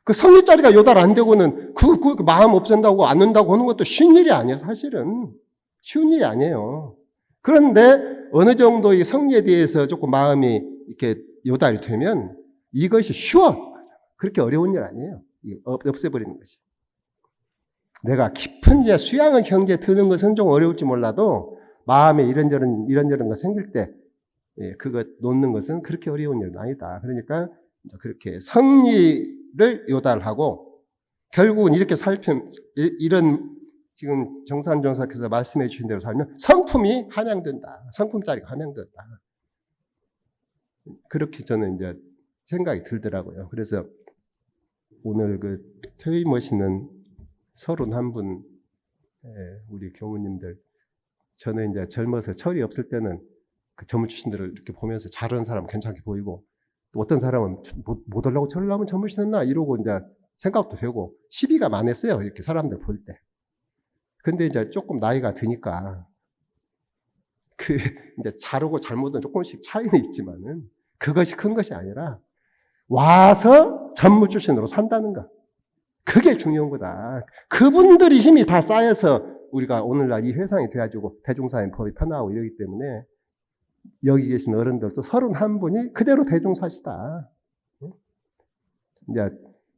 그 성리자리가 요달 안 되고는 그 마음 없앤다고 안 한다고 하는 것도 쉬운 일이 아니에요. 사실은 쉬운 일이 아니에요. 그런데 어느 정도 이 성리에 대해서 조금 마음이 이렇게 요달이 되면 이것이 쉬워. 그렇게 어려운 일 아니에요. 없애버리는 것이. 내가 깊은 이제 수양의 경지에 드는 것은 좀 어려울지 몰라도 마음에 이런저런 거 생길 때 그거 놓는 것은 그렇게 어려운 일은 아니다. 그러니까 그렇게 성리를 요달하고 결국은 이렇게 이런 지금 정산종사께서 말씀해 주신 대로 살면 성품이 함양된다. 성품짜리가 함양된다. 그렇게 저는 이제 생각이 들더라고요. 그래서 오늘 그 퇴임하시는 31분 우리 교무님들 저는 이제 젊어서 철이 없을 때는 그 젊은 출신들을 이렇게 보면서 잘하는 사람 괜찮게 보이고 또 어떤 사람은 못 하려고 철을 하면 젊으시겠나 이러고 이제 생각도 되고 시비가 많았어요. 이렇게 사람들 볼 때. 근데 이제 조금 나이가 드니까 이제 잘하고 잘못은 조금씩 차이는 있지만은 그것이 큰 것이 아니라 와서 전무 출신으로 산다는 것. 그게 중요한 거다. 그분들이 힘이 다 쌓여서 우리가 오늘날 이 회상이 돼가지고 대종사의 법이 편하고 이러기 때문에 여기 계신 어른들도 31분이 그대로 대종사시다. 이제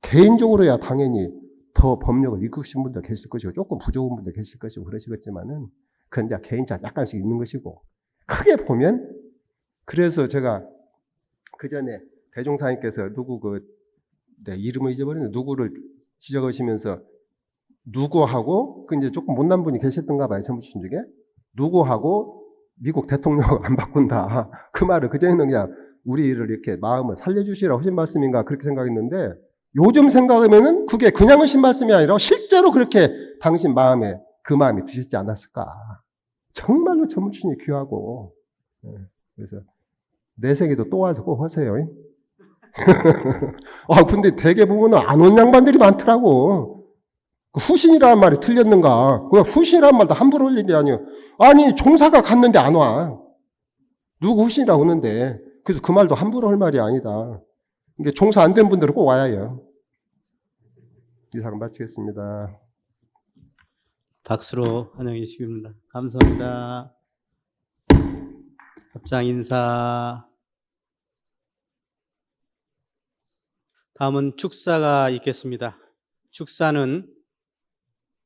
개인적으로야 당연히 더 법력을 익히신 분도 계실 것이고 조금 부족한 분도 계실 것이고 그러시겠지만은 그건 이제 개인차 약간씩 있는 것이고 크게 보면 그래서 제가 그 전에 대종사님께서 누구 내 이름을 잊어버렸는데 누구를 지적하시면서 누구하고 그 이제 조금 못난 분이 계셨던가 봐요. 전무주신 중에 누구하고 미국 대통령을 안 바꾼다. 그 말을 그전에는 그냥 우리를 이렇게 마음을 살려주시라고 하신 말씀인가 그렇게 생각했는데 요즘 생각하면은 그게 그냥 하신 말씀이 아니라 실제로 그렇게 당신 마음에 그 마음이 드셨지 않았을까. 정말로 전무주신이 귀하고 그래서 내세기도 또 와서 꼭 하세요. 근데 대개 보면은 안 온 양반들이 많더라고. 그 후신이라는 말이 틀렸는가? 그 후신이라는 말도 함부로 할 일이 아니에요. 아니 종사가 갔는데 안 와. 누구 후신이라고 오는데. 그래서 그 말도 함부로 할 말이 아니다. 이게 종사 안 된 분들은 꼭 와야 해요. 이상 마치겠습니다. 박수로 환영해 주십니다. 감사합니다. 합장 인사. 다음은 축사가 있겠습니다. 축사는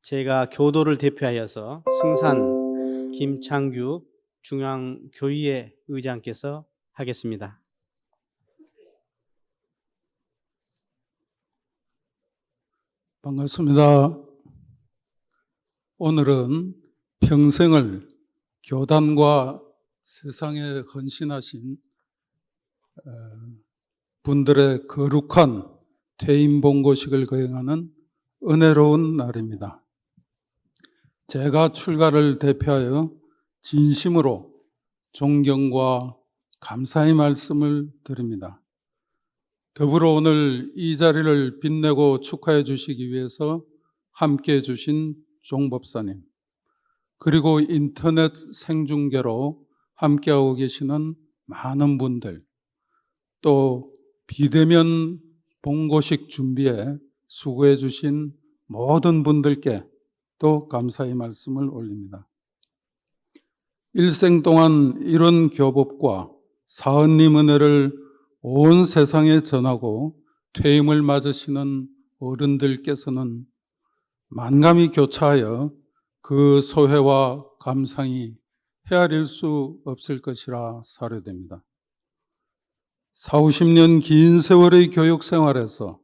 제가 교도를 대표하여서 승산 김창규 중앙교의회 의장께서 하겠습니다. 반갑습니다. 오늘은 평생을 교단과 세상에 헌신하신 분들의 거룩한 퇴임 봉고식을 거행하는 은혜로운 날입니다. 제가 출가를 대표하여 진심으로 존경과 감사의 말씀을 드립니다. 더불어 오늘 이 자리를 빛내고 축하해 주시기 위해서 함께해 주신 종법사님, 그리고 인터넷 생중계로 함께하고 계시는 많은 분들, 또 비대면 봉고식 준비에 수고해 주신 모든 분들께 또 감사의 말씀을 올립니다. 일생 동안 이룬 교법과 사은님 은혜를 온 세상에 전하고 퇴임을 맞으시는 어른들께서는 만감이 교차하여 그 소회와 감상이 헤아릴 수 없을 것이라 사료됩니다. 40-50년 긴 세월의 교육 생활에서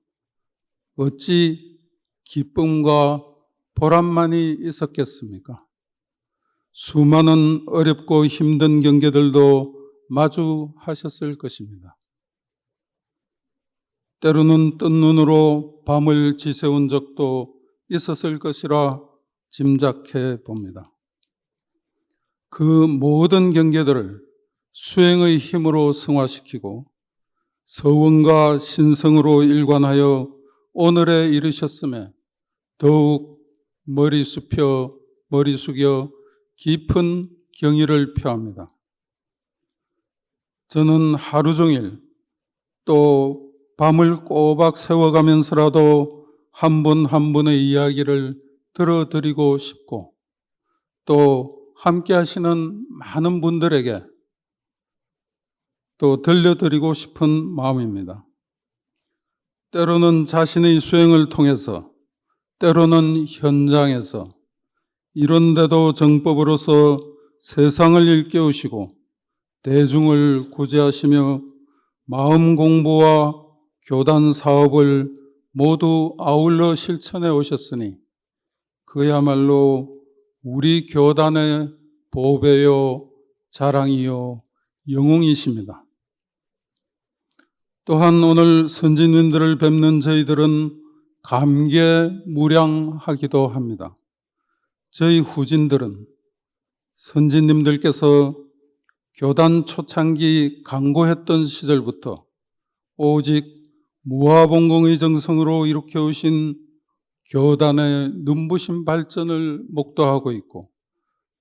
어찌 기쁨과 보람만이 있었겠습니까? 수많은 어렵고 힘든 경계들도 마주하셨을 것입니다. 때로는 뜬 눈으로 밤을 지새운 적도 있었을 것이라 짐작해 봅니다. 그 모든 경계들을 수행의 힘으로 승화시키고 서원과 신성으로 일관하여 오늘에 이르셨음에 더욱 머리 숙여 깊은 경의를 표합니다. 저는 하루 종일 또 밤을 꼬박 새워가면서라도 한 분 한 분의 이야기를 들어드리고 싶고 또 함께 하시는 많은 분들에게 또 들려드리고 싶은 마음입니다. 때로는 자신의 수행을 통해서, 때로는 현장에서 이런데도 정법으로서 세상을 일깨우시고 대중을 구제하시며 마음 공부와 교단 사업을 모두 아울러 실천해 오셨으니 그야말로 우리 교단의 보배요, 자랑이요, 영웅이십니다. 또한 오늘 선진님들을 뵙는 저희들은 감개무량하기도 합니다. 저희 후진들은 선진님들께서 교단 초창기 강고했던 시절부터 오직 무화봉공의 정성으로 일으켜오신 교단의 눈부신 발전을 목도하고 있고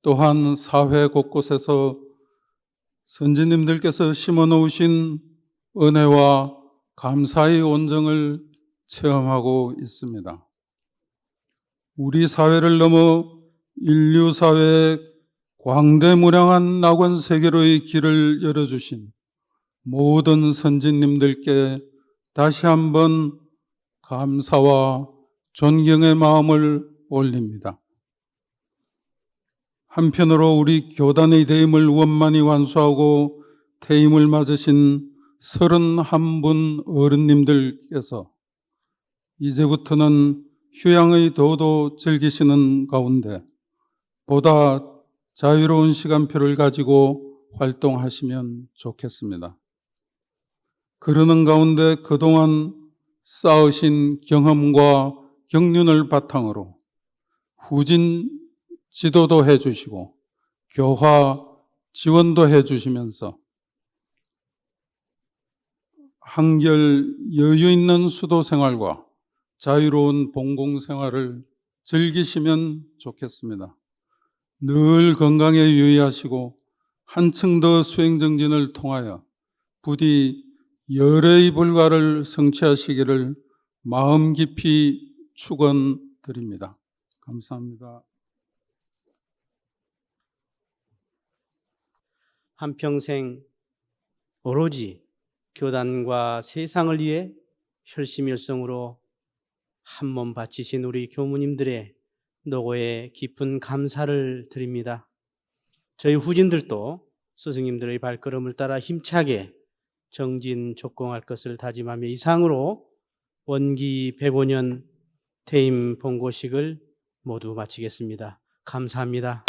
또한 사회 곳곳에서 선진님들께서 심어놓으신 은혜와 감사의 온정을 체험하고 있습니다. 우리 사회를 넘어 인류 사회의 광대무량한 낙원 세계로의 길을 열어주신 모든 선진님들께 다시 한번 감사와 존경의 마음을 올립니다. 한편으로 우리 교단의 대임을 원만히 완수하고 퇴임을 맞으신 31분 어른님들께서 이제부터는 휴양의 도도 즐기시는 가운데 보다 자유로운 시간표를 가지고 활동하시면 좋겠습니다. 그러는 가운데 그동안 쌓으신 경험과 경륜을 바탕으로 후진 지도도 해주시고 교화 지원도 해주시면서 한결 여유 있는 수도 생활과 자유로운 봉공 생활을 즐기시면 좋겠습니다. 늘 건강에 유의하시고 한층 더 수행 정진을 통하여 부디 열의 불가를 성취하시기를 마음 깊이 축원드립니다. 감사합니다. 한평생 오로지 교단과 세상을 위해 혈심혈성으로 한 몸 바치신 우리 교무님들의 노고에 깊은 감사를 드립니다. 저희 후진들도 스승님들의 발걸음을 따라 힘차게 정진족공할 것을 다짐하며 이상으로 원기 105년 퇴임 본고식을 모두 마치겠습니다. 감사합니다.